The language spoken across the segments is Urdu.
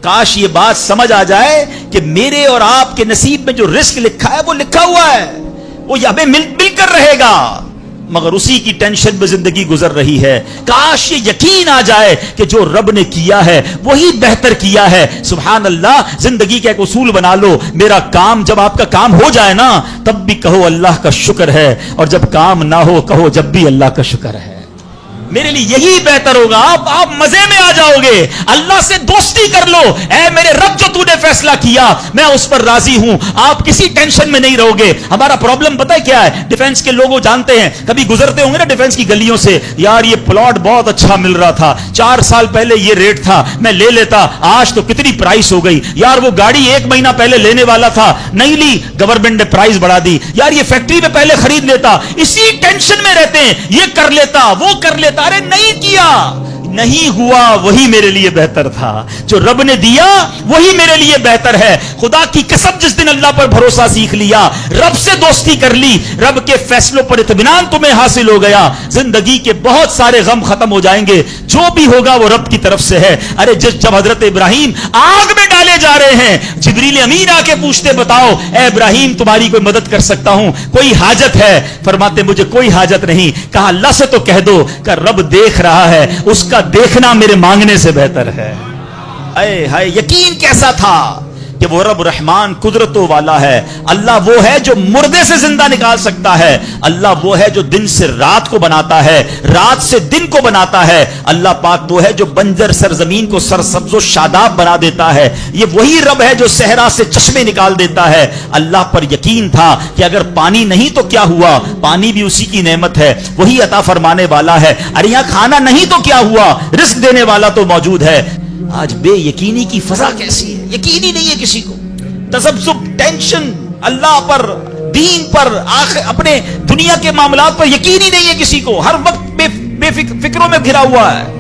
کاش یہ بات سمجھ آ جائے کہ میرے اور آپ کے نصیب میں جو رزق لکھا ہے وہ لکھا ہوا ہے، وہ ہمیں مل کر رہے گا، مگر اسی کی ٹینشن میں زندگی گزر رہی ہے۔ کاش یہ یقین آ جائے کہ جو رب نے کیا ہے وہی بہتر کیا ہے۔ سبحان اللہ، زندگی کا ایک اصول بنا لو، میرا کام جب آپ کا کام ہو جائے نا تب بھی کہو اللہ کا شکر ہے، اور جب کام نہ ہو کہو جب بھی اللہ کا شکر ہے۔ میرے لیے یہی بہتر ہوگا، آپ مزے میں آ جاؤ گے، اللہ سے دوستی کر لو، اے میرے رب جو تو نے فیصلہ کیا میں اس پر راضی ہوں، آپ کسی ٹینشن میں نہیں رہو گے۔ ہمارا پرابلم پتہ ہے کیا ہے؟ ڈیفنس کے لوگوں جانتے ہیں، کبھی گزرتے ہوں گے نا ڈیفنس کی گلیوں سے، یار یہ پلاٹ بہت اچھا مل رہا تھا، 4 سال پہلے یہ ریٹ تھا، میں لے لیتا، آج تو کتنی پرائس ہو گئی، یار وہ گاڑی 1 مہینہ پہلے لینے والا تھا، نہیں لی، گورنمنٹ نے پرائس بڑھا دی، یار یہ فیکٹری میں پہلے خرید لیتا، اسی ٹینشن میں رہتے ہیں، یہ کر لیتا وہ کر لیتا، ارے نہیں کیا، نہیں ہوا، وہی میرے لیے بہتر تھا، جو رب نے دیا وہی میرے لیے بہتر ہے۔ خدا کی قسم، جس دن اللہ پر بھروسہ سیکھ لیا، رب سے دوستی کر لی، رب کے فیصلوں پر اطمینان تمہیں حاصل ہو گیا، زندگی کے بہت سارے غم ختم ہو جائیں گے، جو بھی ہوگا وہ رب کی طرف سے ہے۔ ارے جب حضرت ابراہیم آگ میں ڈالے جا رہے ہیں، جبریل امین آ کے پوچھتے بتاؤ اے ابراہیم تمہاری کوئی مدد کر سکتا ہوں، کوئی حاجت ہے؟ فرماتے مجھے کوئی حاجت نہیں۔ کہا اللہ سے تو کہہ دو کہ رب دیکھ رہا ہے، اس کا دیکھنا میرے مانگنے سے بہتر ہے۔ اے ہائے، یقین کیسا تھا کہ وہ رب رحمان قدرتوں والا ہے۔ اللہ وہ ہے جو مردے سے زندہ نکال سکتا ہے، اللہ وہ ہے جو دن سے رات کو بناتا ہے، رات سے دن کو بناتا ہے، اللہ پاک وہ ہے جو بنجر سرزمین کو سرسبز و شاداب بنا دیتا ہے، یہ وہی رب ہے جو صحرا سے چشمے نکال دیتا ہے۔ اللہ پر یقین تھا کہ اگر پانی نہیں تو کیا ہوا، پانی بھی اسی کی نعمت ہے، وہی عطا فرمانے والا ہے، ارے یہاں کھانا نہیں تو کیا ہوا، رزق دینے والا تو موجود ہے۔ آج بے یقینی کی فضا کیسی ہے، یقین ہی نہیں ہے کسی کو، تذبذب، ٹینشن، اللہ پر، دین پر، اپنے دنیا کے معاملات پر یقین ہی نہیں ہے کسی کو، ہر وقت بے فکروں میں گھرا ہوا ہے۔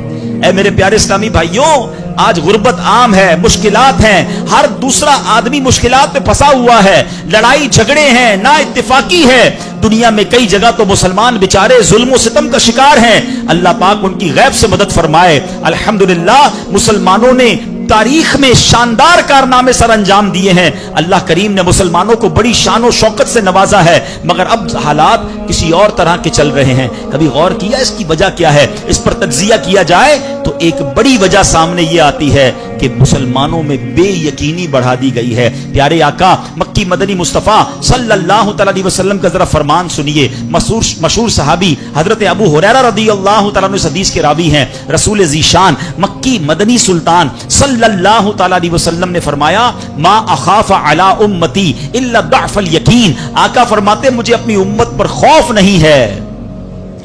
اے میرے پیارے اسلامی بھائیوں، آج غربت عام ہے، مشکلات ہیں، ہر دوسرا آدمی مشکلات میں پھنسا ہوا ہے، لڑائی جھگڑے ہیں، نا اتفاقی ہے، دنیا میں کئی جگہ تو مسلمان بیچارے ظلم و ستم کا شکار ہیں، اللہ پاک ان کی غیب سے مدد فرمائے۔ الحمدللہ مسلمانوں نے تاریخ میں شاندار کارنامے سر انجام دیے ہیں، اللہ کریم نے مسلمانوں کو بڑی شان و شوکت سے نوازا ہے، مگر اب حالات کسی اور طرح کے چل رہے ہیں۔ کبھی غور کیا اس کی وجہ کیا ہے؟ اس پر تجزیہ کیا جائے تو ایک بڑی وجہ سامنے یہ آتی ہے کہ مسلمانوں میں بے یقینی بڑھا دی گئی ہے۔ پیارے آقا مکی مدنی مصطفیٰ صلی اللہ تعالی علیہ وسلم کا ذرا فرمان سنیے۔ مشہور صحابی حضرت ابو ہریرہ رضی اللہ تعالیٰ عنہ اس حدیث کے راوی ہیں، رسول ذیشان مکی مدنی سلطان صلی اللہ تعالیٰ علیہ وسلم نے فرمایا ما اخاف علی امتی الا ضعف الیقین، آقا فرماتے مجھے اپنی امت پر خوف نہیں ہے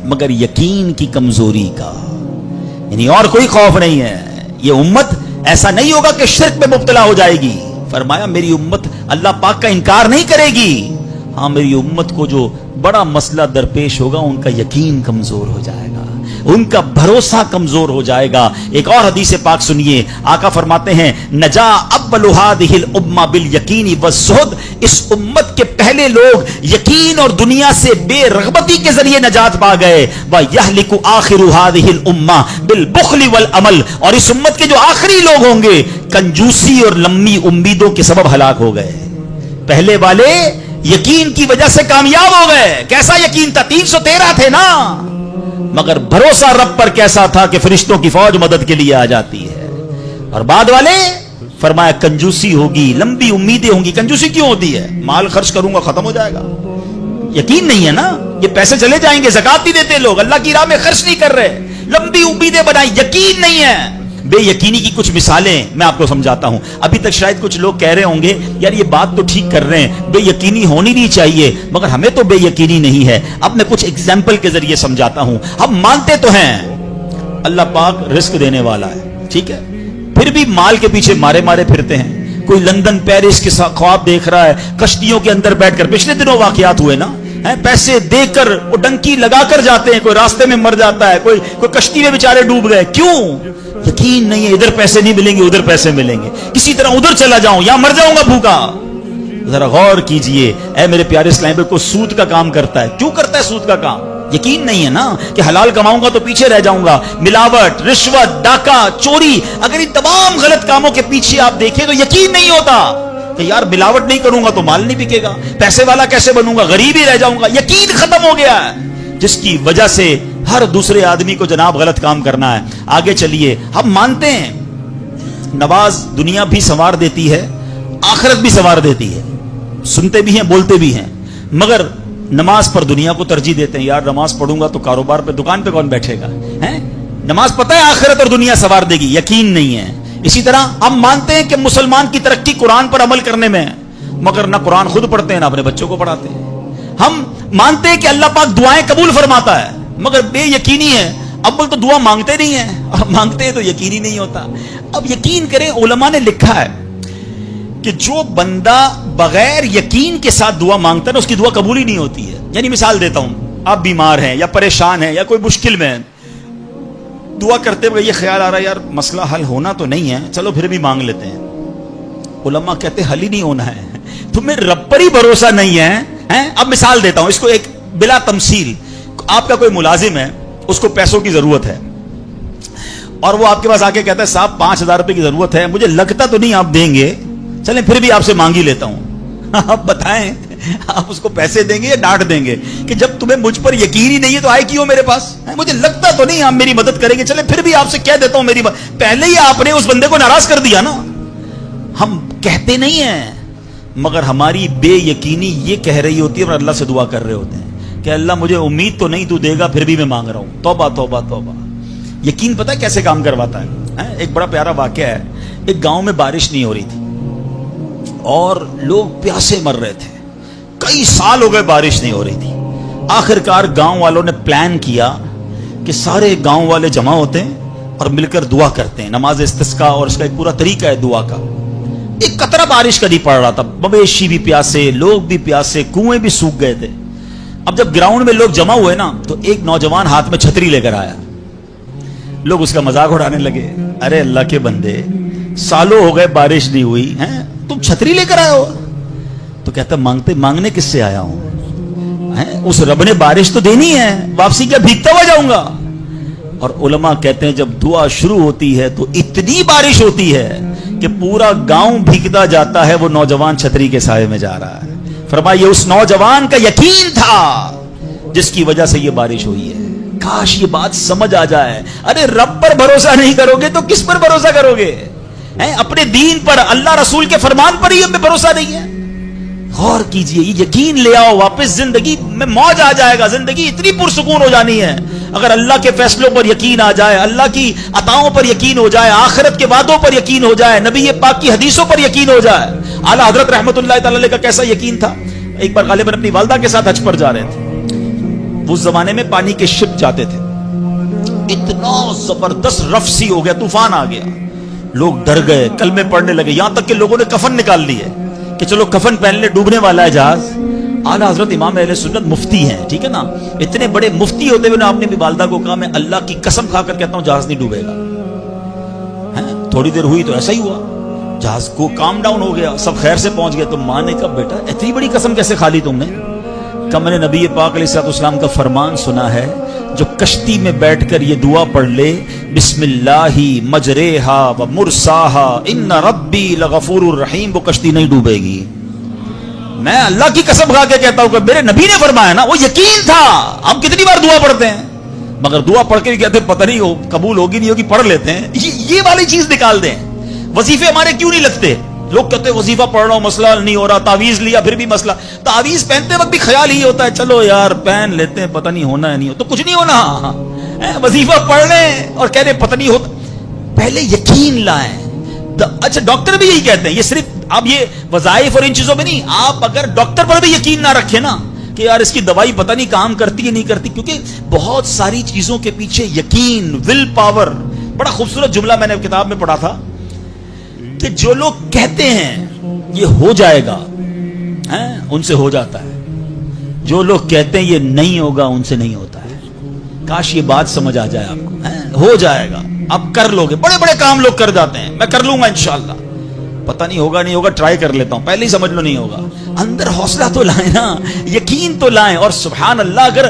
مگر یقین کی کمزوری کا، یعنی اور کوئی خوف نہیں ہے، یہ امت ایسا نہیں ہوگا کہ شرک میں مبتلا ہو جائے گی، فرمایا میری امت اللہ پاک کا انکار نہیں کرے گی، ہاں میری امت کو جو بڑا مسئلہ درپیش ہوگا ان کا یقین کمزور ہو جائے گا، ان کا بھروسہ کمزور ہو جائے گا۔ ایک اور حدیث پاک سنیے، آقا فرماتے ہیں نجا اول هذه الامه بالیقین والزہد، اس امت کے پہلے لوگ یقین اور دنیا سے بے رغبتی کے ذریعے نجات پا گئے، ویہلک آخر هذه الامه بالبخل والعمل، اور اس امت کے جو آخری لوگ ہوں گے کنجوسی اور لمبی امیدوں کے سبب ہلاک ہو گئے۔ پہلے والے یقین کی وجہ سے کامیاب ہو گئے، کیسا یقین تھا؟ 313 تھے نا، مگر بھروسہ رب پر کیسا تھا کہ فرشتوں کی فوج مدد کے لیے آ جاتی ہے۔ اور بعد والے فرمایا کنجوسی ہوگی، لمبی امیدیں ہوں گی۔ کنجوسی کیوں ہوتی ہے؟ مال خرچ کروں گا ختم ہو جائے گا، یقین نہیں ہے نا، یہ پیسے چلے جائیں گے، زکات نہیں دیتے لوگ، اللہ کی راہ میں خرچ نہیں کر رہے، لمبی امیدیں بنائی، یقین نہیں ہے۔ بے یقینی کی کچھ مثالیں میں آپ کو سمجھاتا ہوں۔ ابھی تک شاید کچھ لوگ کہہ رہے ہوں گے یار یہ بات تو ٹھیک کر رہے ہیں، بے یقینی ہونی نہیں چاہیے، مگر ہمیں تو بے یقینی نہیں ہے۔ اب میں کچھ ایگزامپل کے ذریعے سمجھاتا ہوں۔ ہم مانتے تو ہیں اللہ پاک رزق دینے والا ہے، ٹھیک ہے، پھر بھی مال کے پیچھے مارے مارے پھرتے ہیں۔ کوئی لندن پیرس کے خواب دیکھ رہا ہے، کشتیوں کے اندر بیٹھ کر، پچھلے دنوں واقعات ہوئے نا، پیسے دے کر وہ ڈنکی لگا کر جاتے ہیں، کوئی راستے میں مر جاتا ہے، کوئی کشتی میں بیچارے ڈوب گئے، کیوں؟ یقین نہیں ہے، ادھر پیسے نہیں ملیں گے ادھر پیسے ملیں گے، کسی طرح ادھر چلا جاؤں یا مر جاؤں گا بھوکا۔ ذرا غور کیجئے، اے میرے پیارے اسلام بھائی، کو سود کا کام کرتا ہے، کیوں کرتا ہے سود کا کام؟ یقین نہیں ہے نا کہ حلال کماؤں گا تو پیچھے رہ جاؤں گا. ملاوٹ، رشوت، ڈاکہ، چوری، اگر ان تمام غلط کاموں کے پیچھے آپ دیکھیں تو یقین نہیں ہوتا کہ یار ملاوٹ نہیں کروں گا تو مال نہیں بکے گا، پیسے والا کیسے بنوں گا، غریب ہی رہ جاؤں گا. یقین ختم ہو گیا ہے، جس کی وجہ سے ہر دوسرے آدمی کو جناب غلط کام کرنا ہے. آگے چلیے، ہم مانتے ہیں نماز دنیا بھی سنوار دیتی ہے، آخرت بھی سنوار دیتی ہے، سنتے بھی ہیں بولتے بھی ہیں، مگر نماز پر دنیا کو ترجیح دیتے ہیں. یار نماز پڑھوں گا تو کاروبار پہ، دکان پہ کون بیٹھے گا؟ نماز پتہ ہے آخرت اور دنیا سنوار دے گی، یقین نہیں ہے. اسی طرح ہم مانتے ہیں کہ مسلمان کی ترقی قرآن پر عمل کرنے میں ہے، مگر نہ قرآن خود پڑھتے ہیں نہ اپنے بچوں کو پڑھاتے ہیں. ہم مانتے ہیں کہ اللہ پاک دعائیں قبول فرماتا ہے، مگر بے یقینی ہے، اول تو دعا مانگتے نہیں ہیں اور مانگتے ہیں تو یقین ہی نہیں ہوتا. اب یقین کریں، علماء نے لکھا ہے کہ جو بندہ بغیر یقین کے ساتھ دعا مانگتا ہے نا، اس کی دعا قبول ہی نہیں ہوتی ہے. یعنی مثال دیتا ہوں، آپ بیمار ہیں یا پریشان ہیں یا کوئی مشکل میں ہیں، دعا کرتے ہوئے یہ خیال آ رہا ہے یار مسئلہ حل ہونا تو نہیں ہے، چلو پھر بھی مانگ لیتے ہیں. علماء کہتے حل ہی نہیں ہونا ہے، تمہیں رب پر ہی بھروسہ نہیں ہے. اب مثال دیتا ہوں اس کو ایک بلا تمثیل. آپ کا کوئی ملازم ہے، اس کو پیسوں کی ضرورت ہے اور وہ آپ کے پاس آ کے کہتا ہے صاحب 5,000 روپے کی ضرورت ہے، مجھے لگتا تو نہیں آپ دیں گے، چلیں پھر بھی آپ سے مانگ ہی لیتا ہوں. آپ بتائیں آپ اس کو پیسے دیں گے یا ڈانٹ دیں گے کہ جب تمہیں مجھ پر یقین ہی نہیں ہے تو آئے کیوں میرے پاس؟ مجھے لگتا تو نہیں آپ میری مدد کریں گے، چلیں پھر بھی آپ سے کہہ دیتا ہوں میری پہلے ہی آپ نے اس بندے کو ناراض کر دیا نا. ہم کہتے نہیں ہیں، مگر ہماری بے یقینی یہ کہہ رہی ہوتی ہے اور اللہ سے دعا کر رہے ہوتے ہیں کہ اللہ مجھے امید تو نہیں تو دے گا، پھر بھی میں مانگ رہا ہوں. توبہ توبہ توبہ. یقین پتہ ہے کیسے کام کرواتا ہے؟ ایک بڑا پیارا واقعہ ہے. ایک گاؤں میں بارش نہیں ہو رہی تھی اور لوگ پیاسے مر رہے تھے، کئی سال ہو گئے بارش نہیں ہو رہی تھی. آخر کار گاؤں والوں نے پلان کیا کہ سارے گاؤں والے جمع ہوتے ہیں اور مل کر دعا کرتے ہیں، نماز استسقاء، اور اس کا ایک پورا طریقہ ہے دعا کا. ایک قطرہ بارش کا نہیں پڑ رہا تھا، مویشی بھی پیاسے، لوگ بھی پیاسے، کنویں بھی سوکھ گئے تھے. اب جب گراؤنڈ میں لوگ جمع ہوئے نا تو ایک نوجوان ہاتھ میں چھتری لے کر آیا. لوگ اس کا مذاق اڑانے لگے، ارے اللہ کے بندے سالوں ہو گئے بارش نہیں ہوئی ہیں، تم چھتری لے کر آئے ہو؟ تو کہتا مانگنے کس سے آیا ہوں؟ اس رب نے بارش تو دینی ہے، واپسی کیا بھیگتا ہوا جاؤں گا؟ اور علماء کہتے ہیں جب دعا شروع ہوتی ہے تو اتنی بارش ہوتی ہے کہ پورا گاؤں بھیگتا جاتا ہے، وہ نوجوان چھتری کے سائے میں جا رہا ہے. فرمایا یہ اس نوجوان کا یقین تھا جس کی وجہ سے یہ بارش ہوئی ہے. کاش یہ بات سمجھ آ جائے. ارے رب پر بھروسہ نہیں کرو گے تو کس پر بھروسہ کرو گے؟ اپنے دین پر، اللہ رسول کے فرمان پر ہی ہمیں بھروسہ نہیں ہے. غور کیجئے، یہ یقین لے آؤ واپس، زندگی میں موج آ جائے گا، زندگی اتنی پرسکون ہو جانی ہے. اگر اللہ کے فیصلوں پر یقین آ جائے، اللہ کی عطاؤں پر یقین ہو جائے، آخرت کے وعدوں پر یقین ہو جائے، نبی پاک کی حدیثوں پر یقین ہو جائے. اعلیٰ حضرت رحمت اللہ تعالی علیہ کا کیسا یقین تھا. ایک بار غالباً اپنی والدہ کے ساتھ حج پر جا رہے تھے. اس زمانے میں پانی کے شپ جاتے تھے، اتنا زبردست رف سی ہو گیا، طوفان آ گیا، لوگ ڈر گئے، کلمے پڑھنے لگے، یہاں تک کہ لوگوں نے کفن نکال لی ہے کہ چلو کفن پہن لے، ڈوبنے والا ہے جہاز. اعلیٰ حضرت امام اہل سنت مفتی ہیں، ٹھیک ہے نا، اتنے بڑے مفتی ہوتے ہوئے آپ نے بھی والدہ کو کہا میں اللہ کی قسم کھا کر کہتا ہوں جہاز نہیں ڈوبے گا. تھوڑی دیر ہوئی تو ایسا ہی ہوا، جہاز کو کام ڈاؤن ہو گیا، سب خیر سے پہنچ گئے. تو ماں نے کہا بیٹا اتنی بڑی قسم کیسے کھا لی تم نے؟ کہ میں نے نبی پاک علیہ الصلوۃ والسلام کا فرمان سنا ہے، جو کشتی میں بیٹھ کر یہ دعا پڑھ لے، بسم اللہ مجریہا و مرساہا ان ربی لغفور الرحیم، وہ کشتی نہیں ڈوبے گی. میں اللہ کی قسم کھا کے کہتا ہوں کہ میرے نبی نے فرمایا نا، وہ یقین تھا. ہم کتنی بار دعا پڑھتے ہیں مگر دعا پڑھ کے بھی کہتے ہیں پتہ نہیں ہو قبول ہوگی نہیں ہوگی، پڑھ لیتے ہیں. یہ والی چیز نکال دیں. وظیفے ہمارے کیوں نہیں لگتے؟ لوگ کہتے ہیں وظیفہ پڑھ رہا ہوں مسئلہ نہیں ہو رہا، تعویذ لیا پھر بھی مسئلہ. تعویذ پہنتے وقت بھی خیال ہی ہوتا ہے چلو یار پہن لیتے ہیں، پتہ نہیں ہونا ہے نہیں ہو تو کچھ نہیں ہونا. وظیفہ پڑھ لیں اور کہہ رہے پتہ نہیں ہوتا. پہلے یقین لائیں. اچھا ڈاکٹر بھی یہی کہتے ہیں، یہ صرف اب یہ وظائف اور ان چیزوں میں نہیں، آپ اگر ڈاکٹر پر بھی یقین نہ رکھیں نا کہ یار اس کی دوائی پتہ نہیں کام کرتی ہے نہیں کرتی، کیونکہ بہت ساری چیزوں کے پیچھے یقین، ول پاور. بڑا خوبصورت جملہ میں نے کتاب میں پڑھا تھا کہ جو لوگ کہتے ہیں یہ ہو جائے گا ان سے ہو جاتا ہے، جو لوگ کہتے ہیں یہ نہیں ہوگا ان سے نہیں ہوتا ہے. کاش یہ بات سمجھ آ جائے آپ کو. ہو جائے گا، آپ کر لو گے. بڑے بڑے کام لوگ کر جاتے ہیں، میں کر لوں گا انشاءاللہ، پتہ نہیں ہوگا نہیں ہوگا، ٹرائی کر لیتا ہوں، پہلے ہی سمجھ لو نہیں ہوگا. اندر حوصلہ تو لائیں نا، یقین تو لائیں. اور سبحان اللہ اگر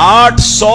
800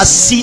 80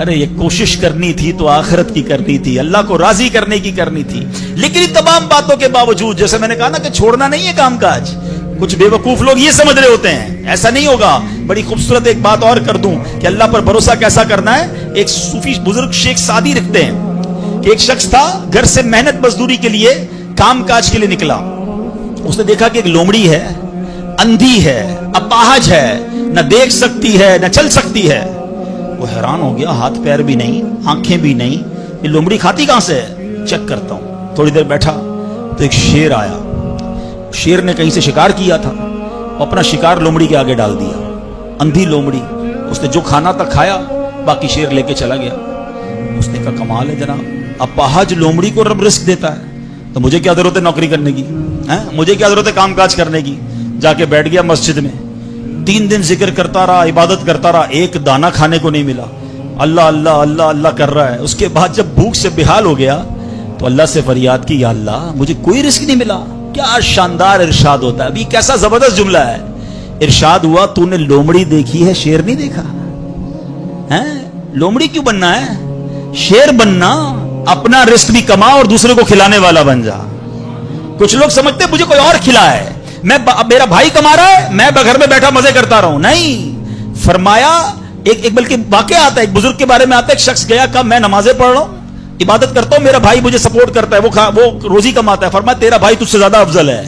ارے یہ کوشش کرنی تھی تو آخرت کی کرنی تھی, اللہ کو راضی کرنے کی کرنی تھی. لیکن ان تمام باتوں کے باوجود, جیسے میں نے کہا نا کہ چھوڑنا نہیں ہے کام کاج. کچھ بے وقوف لوگ یہ سمجھ رہے ہوتے ہیں ایسا نہیں ہوگا. بڑی خوبصورت ایک بات اور کر دوں کہ اللہ پر بھروسہ کیسا کرنا ہے. ایک صوفی بزرگ شیخ سعدی لکھتے ہیں کہ ایک شخص تھا, گھر سے محنت مزدوری کے لیے کام کاج کے لیے نکلا. اس نے دیکھا کہ ایک لومڑی ہے, اندھی ہے, اپاہج ہے, نہ دیکھ سکتی ہے نہ چل سکتی ہے. وہ حیران ہو گیا, ہاتھ پیر بھی نہیں, آنکھیں بھی نہیں, یہ لومڑی کھاتی کہاں سے ہے, چیک کرتا ہوں. تھوڑی دیر بیٹھا تو ایک شیر آیا. شیر نے کہیں سے شکار کیا تھا, اپنا شکار لومڑی کے آگے ڈال دیا. اندھی لومڑی, اس نے جو کھانا تھا کھایا, باقی شیر لے کے چلا گیا. اس نے کہا کمال ہے جناب, اپاہج لومڑی کو رب رزق دیتا ہے تو مجھے کیا ضرورت ہے نوکری کرنے کی, مجھے کیا ضرورت ہے کام کاج کرنے کی. جا کے بیٹھ گیا مسجد میں, 3 دن ذکر کرتا رہا, عبادت کرتا رہا, ایک دانہ کھانے کو نہیں ملا. اللہ اللہ اللہ اللہ کر رہا ہے. اس کے بعد جب بھوک سے بحال ہو گیا تو اللہ سے فریاد کی, یا اللہ مجھے کوئی رزق نہیں ملا. کیا شاندار ارشاد ہوتا ہے. ابھی کیسا زبردست جملہ ہے. ارشاد ہوا, تو نے لومڑی دیکھی ہے, شیر نہیں دیکھا ہے. لومڑی کیوں بننا ہے, شیر بننا. اپنا رزق بھی کما اور دوسرے کو کھلانے والا بن جا. کچھ لوگ سمجھتے مجھے کوئی اور کھلائے, میرا بھائی کما رہا ہے, میں گھر میں بیٹھا مزے کرتا رہا ہوں. نہیں, فرمایا ایک بلکہ واقعہ آتا ہے, ایک بزرگ کے بارے میں آتا ہے. ایک شخص گیا, کہا میں نمازیں پڑھ رہا ہوں, عبادت کرتا ہوں, میرا بھائی مجھے سپورٹ کرتا ہے, وہ روزی کماتا ہے. فرمایا تیرا بھائی تجھ سے زیادہ افضل ہے.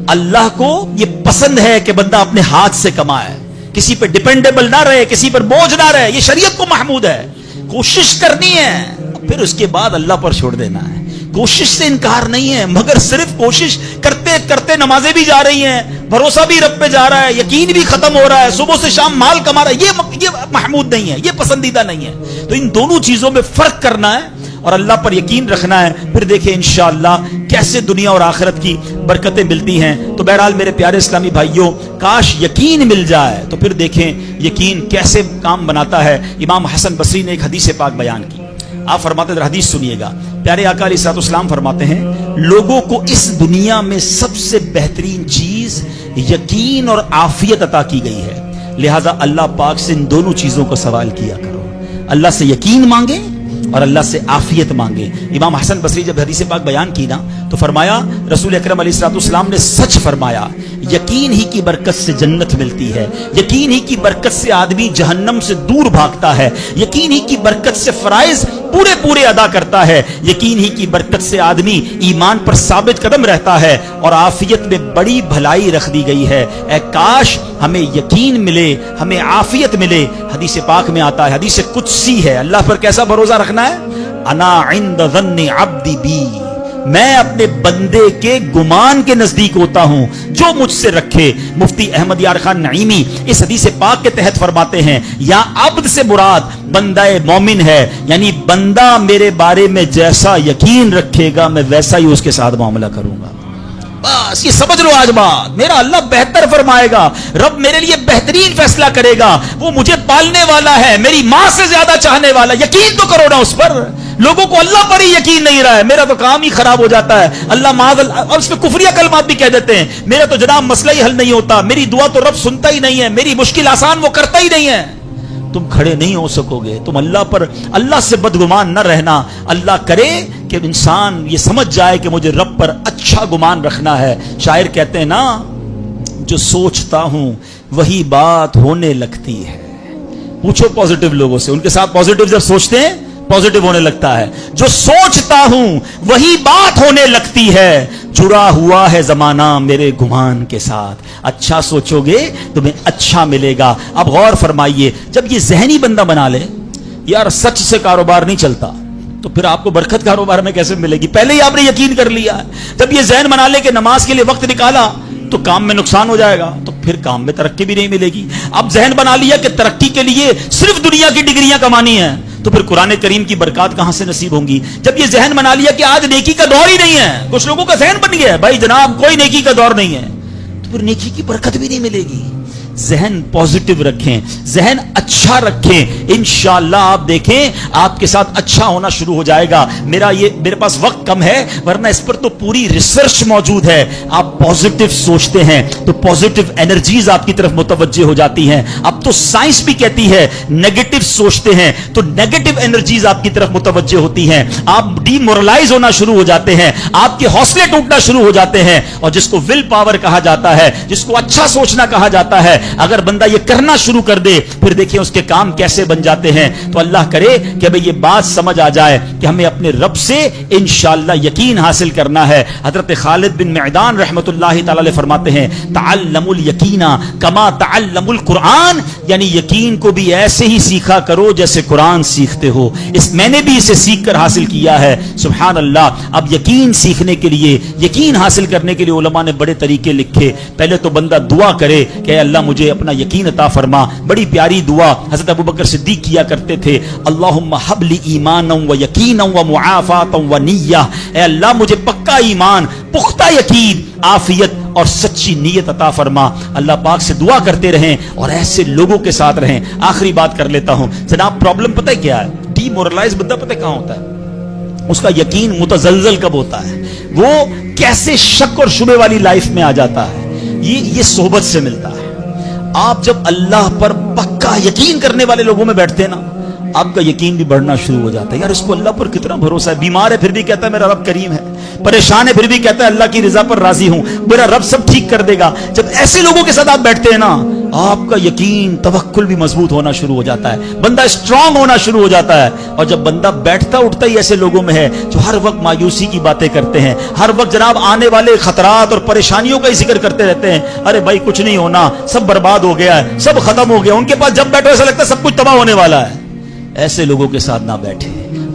اللہ کو یہ پسند ہے کہ بندہ اپنے ہاتھ سے کمائے, کسی پہ ڈیپینڈیبل نہ رہے, کسی پر بوجھ نہ رہے. یہ شریعت کو محمود ہے. کوشش کرنی ہے, پھر اس کے بعد اللہ پر چھوڑ دینا ہے. کوشش سے انکار نہیں ہے, مگر صرف کوشش کرتے کرتے نمازیں بھی جا رہی ہیں, بھروسہ بھی رب پہ جا رہا ہے, یقین بھی ختم ہو رہا ہے, صبح سے شام مال کما رہا ہے, یہ محمود نہیں ہے, یہ پسندیدہ نہیں ہے. تو ان دونوں چیزوں میں فرق کرنا ہے اور اللہ پر یقین رکھنا ہے. پھر دیکھیں انشاءاللہ کیسے دنیا اور آخرت کی برکتیں ملتی ہیں. تو بہرحال میرے پیارے اسلامی بھائیوں, کاش یقین مل جائے تو پھر دیکھیں یقین کیسے کام بناتا ہے. امام حسن بصری نے ایک حدیث پاک بیان کی. آپ فرماتے ہیں, حدیث سنیے گا. پیارے آقا علیہ الصلوۃ والسلام فرماتے ہیں, لوگوں کو اس دنیا میں سب سے بہترین چیز یقین اور عافیت عطا کی گئی ہے. لہذا اللہ پاک سے ان دونوں چیزوں کو سوال کیا کرو. اللہ سے یقین مانگے اور اللہ سے عافیت مانگے. امام حسن بصری جب حدیث پاک بیان کی نا تو فرمایا, رسول اکرم علیہ الصلوۃ والسلام نے سچ فرمایا, یقین ہی کی برکت سے جنت ملتی ہے, یقین ہی کی برکت سے آدمی جہنم سے دور بھاگتا ہے, یقین ہی کی برکت سے فرائض پورے ادا کرتا ہے, یقین ہی کی برکت سے آدمی ایمان پر ثابت قدم رہتا ہے, اور عافیت میں بڑی بھلائی رکھ دی گئی ہے. اے کاش ہمیں یقین ملے, ہمیں عافیت ملے. حدیث پاک میں آتا ہے, حدیث قدسی ہے, اللہ پر کیسا بھروسہ رکھنا ہے, انا عند ظن عبدی بی, میں اپنے بندے کے گمان کے نزدیک ہوتا ہوں جو مجھ سے رکھے. مفتی احمد یار خان نعیمی اس حدیث پاک کے تحت فرماتے ہیں, یا عبد سے مراد بندہ مومن ہے, یعنی بندہ میرے بارے میں جیسا یقین رکھے گا میں ویسا ہی اس کے ساتھ معاملہ کروں گا. بس یہ سمجھ لو آج بات, میرا اللہ بہتر فرمائے گا, رب میرے لیے بہترین فیصلہ کرے گا. وہ مجھے پالنے والا ہے, میری ماں سے زیادہ چاہنے والا. یقین تو کرو نا اس پر. لوگوں کو اللہ پر ہی یقین نہیں رہا ہے, میرا تو کام ہی خراب ہو جاتا ہے, اللہ معاذ اللہ, اور اس میں کفریہ کلمات بھی کہہ دیتے ہیں, میرا تو جناب مسئلہ ہی حل نہیں ہوتا, میری دعا تو رب سنتا ہی نہیں ہے, میری مشکل آسان وہ کرتا ہی نہیں ہے. تم کھڑے نہیں ہو سکو گے. تم اللہ سے بدگمان نہ رہنا. اللہ کرے کہ انسان یہ سمجھ جائے کہ مجھے رب پر اچھا گمان رکھنا ہے. شاعر کہتے ہیں نا, جو سوچتا ہوں وہی بات ہونے لگتی ہے. پوچھو پازیٹیو لوگوں سے, ان کے ساتھ پازیٹیو جب سوچتے ہیں پازیٹیو ہونے لگتا ہے. جو سوچتا ہوں وہی بات ہونے لگتی ہے, جڑا ہوا ہے زمانہ میرے گمان کے ساتھ. اچھا سوچو گے تمہیں اچھا ملے گا. اب غور فرمائیے, جب یہ ذہنی بندہ بنا لے, یار سچ سے کاروبار نہیں چلتا, تو پھر آپ کو برکت کاروبار میں کیسے ملے گی؟ پہلے ہی آپ نے یقین کر لیا ہے. جب یہ ذہن بنا لے کہ نماز کے لیے وقت نکالا تو کام میں نقصان ہو جائے گا, تو پھر کام میں ترقی بھی نہیں ملے گی. اب ذہن بنا لیا کہ ترقی کے لیے صرف دنیا کی ڈگریاں کمانی ہیں, تو پھر قرآن کریم کی برکات کہاں سے نصیب ہوں گی؟ جب یہ ذہن بنا لیا کہ آج نیکی کا دور ہی نہیں ہے, کچھ لوگوں کا ذہن بن گیا ہے بھائی جناب کوئی نیکی کا دور نہیں ہے, تو پھر نیکی کی برکت بھی نہیں ملے گی. ذہن پازیٹو رکھیں, ذہن اچھا رکھیں, انشاءاللہ آپ دیکھیں آپ کے ساتھ اچھا ہونا شروع ہو جائے گا. میرے پاس وقت کم ہے ورنہ اس پر تو پوری ریسرچ موجود ہے. آپ پازیٹو سوچتے ہیں تو پازیٹو انرجیز آپ کی طرف متوجہ ہو جاتی ہیں. اب تو سائنس بھی کہتی ہے نیگیٹو سوچتے ہیں تو نیگیٹو انرجیز آپ کی طرف متوجہ ہوتی ہیں. آپ ڈی مورلائز ہونا شروع ہو جاتے ہیں, آپ کے حوصلے ٹوٹنا شروع ہو جاتے ہیں. اور جس کو ول پاور کہا جاتا ہے, جس کو اچھا سوچنا کہا جاتا ہے, اگر بندہ یہ کرنا شروع کر دے پھر دیکھیں اس کے کام کیسے بن جاتے ہیں. تو اللہ کرے کہ ابھی یہ بات سمجھ آ جائے کہ ہمیں اپنے رب سے انشاءاللہ یقین حاصل کرنا ہے. حضرت خالد بن معدان رحمت اللہ تعالی علیہ فرماتے ہیں تعلموا الیقین کما تعلموا القرآن, یعنی یقین کو بھی ایسے ہی سیکھا کرو جیسے قرآن سیکھتے ہو. میں نے بھی اسے سیکھ کر حاصل کیا ہے. سبحان اللہ. اب یقین سیکھنے کے لیے, یقین حاصل کرنے کے لیے علماء نے بڑے طریقے لکھے. پہلے تو بندہ دعا کرے کہ اے اللہ مجھے اپنا یقین عطا فرما. بڑی پیاری دعا حضرت ابوبکر صدیق کیا کرتے تھے, اللہم حب لی ایمانا و یقینا و معافاتا و نیہ, اے اللہ مجھے پکا ایمان, پختہ یقین, عافیت اور سچی نیت عطا فرما. اللہ پاک سے دعا کرتے رہیں اور ایسے لوگوں کے ساتھ رہیں. آخری بات کر لیتا ہوں جناب, پرابلم پتہ کیا ہے؟ ڈی مورلائز بندہ پتہ کہاں ہوتا ہے؟ اس کا یقین متزلزل کب ہوتا ہے, وہ کیسے شک اور شبہ والی لائف میں آ جاتا ہے. یہ صحبت سے ملتا ہے. آپ جب اللہ پر پکا یقین کرنے والے لوگوں میں بیٹھتے ہیں نا, آپ کا یقین بھی بڑھنا شروع ہو جاتا ہے. یار اس کو اللہ پر کتنا بھروسہ ہے, بیمار ہے پھر بھی کہتا ہے میرا رب کریم ہے, پریشان ہے پھر بھی کہتا ہے اللہ کی رضا پر راضی ہوں, میرا رب سب ٹھیک کر دے گا. جب ایسے لوگوں کے ساتھ آپ بیٹھتے ہیں نا, آپ کا یقین توکل بھی مضبوط ہونا شروع ہو جاتا ہے, بندہ اسٹرانگ ہونا شروع ہو جاتا ہے. اور جب بندہ بیٹھتا اٹھتا ہی ایسے لوگوں میں ہے جو ہر وقت مایوسی کی باتیں کرتے ہیں, ہر وقت جناب آنے والے خطرات اور پریشانیوں کا ہی ذکر کرتے رہتے ہیں, ارے بھائی کچھ نہیں ہونا, سب برباد ہو گیا ہے, سب ختم ہو گیا, ان کے پاس جب بیٹھو ایسا لگتا ہے سب کچھ تباہ ہونے والا ہے. ایسے لوگوں کے ساتھ نہ بیٹھیں,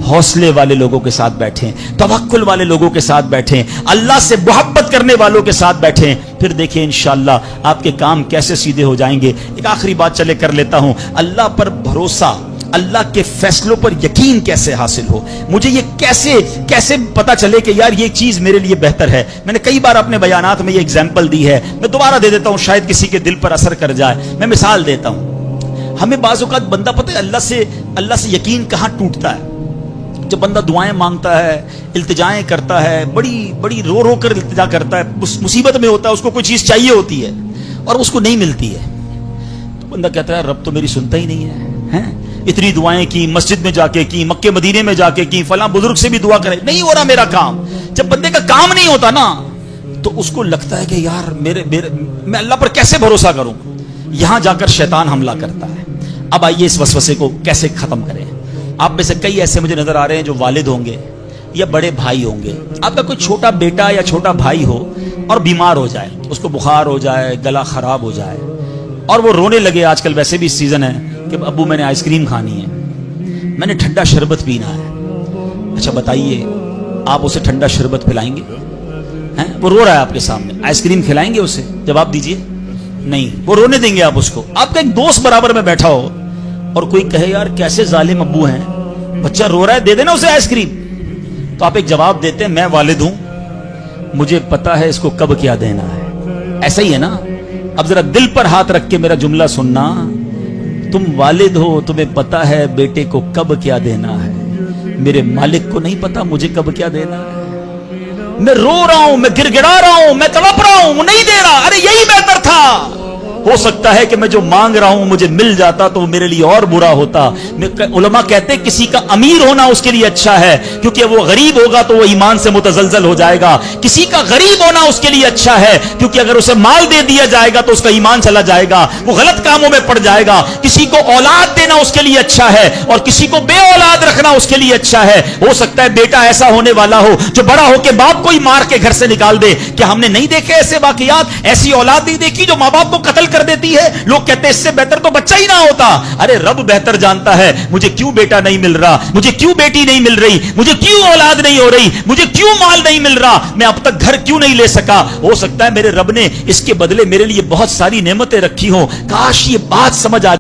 حوصلے والے لوگوں کے ساتھ بیٹھیں, توکل والے لوگوں کے ساتھ بیٹھیں, اللہ سے محبت کرنے والوں کے ساتھ بیٹھیں. پھر دیکھیں انشاءاللہ آپ کے کام کیسے سیدھے ہو جائیں گے. ایک آخری بات چلے کر لیتا ہوں, اللہ پر بھروسہ, اللہ کے فیصلوں پر یقین کیسے حاصل ہو. مجھے یہ کیسے پتا چلے کہ یار یہ چیز میرے لیے بہتر ہے. میں نے کئی بار اپنے بیانات میں یہ ایگزامپل دی ہے, میں دوبارہ دے دیتا ہوں, شاید کسی کے دل پر اثر کر جائے. میں مثال دیتا ہوں. ہمیں بعض اوقات بندہ پتہ ہے اللہ سے یقین کہاں ٹوٹتا ہے, جب بندہ دعائیں مانگتا ہے, التجائیں کرتا ہے, بڑی رو کر التجا کرتا ہے, مصیبت میں ہوتا ہے, اس کو کوئی چیز چاہیے ہوتی ہے اور اس کو نہیں ملتی ہے, تو بندہ کہتا ہے رب تو میری سنتا ہی نہیں ہے. اتنی دعائیں کی, مسجد میں جا کے کی, مکے مدینے میں جا کے کی, فلاں بزرگ سے بھی دعا کرے, نہیں ہو رہا میرا کام. جب بندے کا کام نہیں ہوتا نا تو اس کو لگتا ہے کہ یار میں اللہ پر کیسے بھروسہ کروں. یہاں جا کر شیطان حملہ کرتا ہے. اب آئیے اس وسوسے کو کیسے ختم کریں. آپ میں سے کئی ایسے مجھے نظر آ رہے ہیں جو والد ہوں گے یا بڑے بھائی ہوں گے. آپ کا کوئی چھوٹا بیٹا یا چھوٹا بھائی ہو اور بیمار ہو جائے, اس کو بخار ہو جائے, گلا خراب ہو جائے اور وہ رونے لگے. آج کل ویسے بھی سیزن ہے کہ ابو میں نے آئس کریم کھانی ہے, میں نے ٹھنڈا شربت پینا ہے. اچھا بتائیے آپ اسے ٹھنڈا شربت پلائیں گے؟ وہ رو رہا ہے آپ کے سامنے, آئس کریم کھلائیں گے اسے؟ جواب دیجئے. نہیں, وہ رونے دیں گے آپ اس کو. آپ کا ایک دوست برابر میں بیٹھا ہو اور کوئی کہے یار کیسے ظالم ابو ہیں, بچہ رو رہا ہے دے دینا اسے آئس کریم, تو آپ ایک جواب دیتے ہیں میں والد ہوں, مجھے پتا ہے اس کو کب کیا دینا ہے. ایسا ہی ہے نا. اب ذرا دل پر ہاتھ رکھ کے میرا جملہ سننا, تم والد ہو, تمہیں پتا ہے بیٹے کو کب کیا دینا ہے, میرے مالک کو نہیں پتا مجھے کب کیا دینا ہے. میں رو رہا ہوں, میں گر گڑا رہا ہوں, میں تڑپ رہا ہوں, وہ نہیں دے رہا, ارے یہی بہتر تھا. ہو سکتا ہے کہ میں جو مانگ رہا ہوں مجھے مل جاتا تو میرے لیے اور برا ہوتا. علماء کہتے ہیں کسی کا امیر ہونا اس کے لیے اچھا ہے کیونکہ وہ غریب ہوگا تو وہ ایمان سے متزلزل ہو جائے گا. کسی کا غریب ہونا اس کے لیے اچھا ہے کیونکہ اگر اسے مال دے دیا جائے گا تو اس کا ایمان چلا جائے گا, وہ غلط کاموں میں پڑ جائے گا. کسی کو اولاد دینا اس کے لیے اچھا ہے اور کسی کو بے اولاد رکھنا اس کے لیے اچھا ہے. ہو سکتا ہے بیٹا ایسا ہونے والا ہو جو بڑا ہو کے باپ کو ہی مار کے گھر سے نکال دے. کیا ہم نے نہیں دیکھے ایسے واقعات؟ ایسی اولاد نہیں دیکھی جو ماں باپ کو قتل کر دیتی ہے. لوگ کہتے ہیں اس سے بہتر تو بچہ ہی نہ ہوتا. ارے رب بہتر جانتا ہے مجھے کیوں بیٹا نہیں مل رہا, مجھے کیوں بیٹی نہیں مل رہی, مجھے کیوں اولاد نہیں ہو رہی, مجھے کیوں مال نہیں مل رہا, میں اب تک گھر کیوں نہیں لے سکا. ہو سکتا ہے میرے رب نے اس کے بدلے میرے لیے بہت ساری نعمتیں رکھی ہوں. کاش یہ بات سمجھ آ